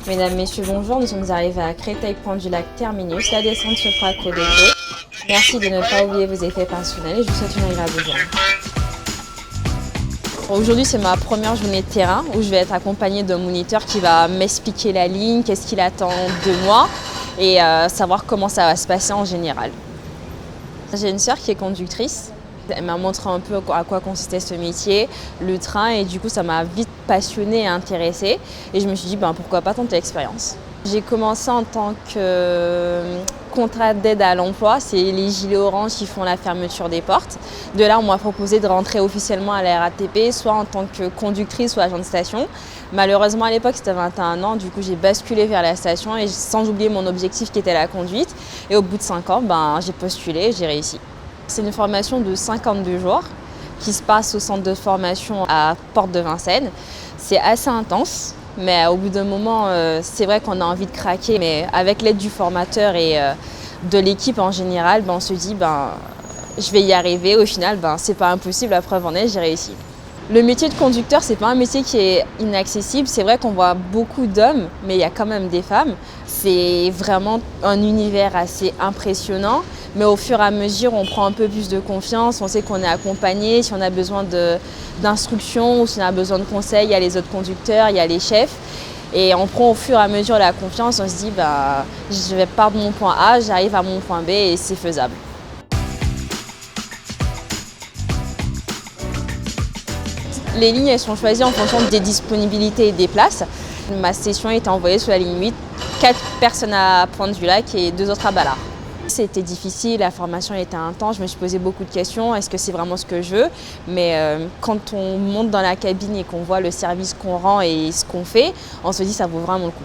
Mesdames, Messieurs, bonjour. Nous sommes arrivés à Créteil-Pointe-du-Lac terminus. La descente se fera à Codego. Merci de ne pas oublier vos effets personnels et je vous souhaite une agréable journée. Aujourd'hui, c'est ma première journée de terrain où je vais être accompagnée d'un moniteur qui va m'expliquer la ligne, qu'est-ce qu'il attend de moi et savoir comment ça va se passer en général. J'ai une sœur qui est conductrice. Elle m'a montré un peu à quoi consistait ce métier, le train, et du coup ça m'a vite passionnée et intéressée. Et je me suis dit pourquoi pas tenter l'expérience. J'ai commencé en tant que contrat d'aide à l'emploi, c'est les gilets orange qui font la fermeture des portes. De là on m'a proposé de rentrer officiellement à la RATP, soit en tant que conductrice ou agent de station. Malheureusement à l'époque c'était 21 ans, du coup j'ai basculé vers la station et sans oublier mon objectif qui était la conduite. Et au bout de 5 ans, j'ai postulé et j'ai réussi. C'est une formation de 52 jours qui se passe au centre de formation à Porte de Vincennes. C'est assez intense, mais au bout d'un moment, c'est vrai qu'on a envie de craquer. Mais avec l'aide du formateur et de l'équipe en général, on se dit je vais y arriver. Au final, c'est pas impossible, la preuve en est, j'ai réussi. Le métier de conducteur, c'est pas un métier qui est inaccessible. C'est vrai qu'on voit beaucoup d'hommes, mais il y a quand même des femmes. C'est vraiment un univers assez impressionnant. Mais au fur et à mesure, on prend un peu plus de confiance. On sait qu'on est accompagné. Si on a besoin d'instructions ou si on a besoin de conseils, il y a les autres conducteurs, il y a les chefs. Et on prend au fur et à mesure la confiance. On se dit, je vais partir de mon point A, j'arrive à mon point B et c'est faisable. Les lignes elles sont choisies en fonction des disponibilités et des places. Ma session était envoyée sur la ligne 8, 4 personnes à Pointe-du-Lac et 2 autres à Ballard. C'était difficile, la formation était intense, je me suis posé beaucoup de questions, est-ce que c'est vraiment ce que je veux? Mais quand on monte dans la cabine et qu'on voit le service qu'on rend et ce qu'on fait, on se dit que ça vaut vraiment le coup.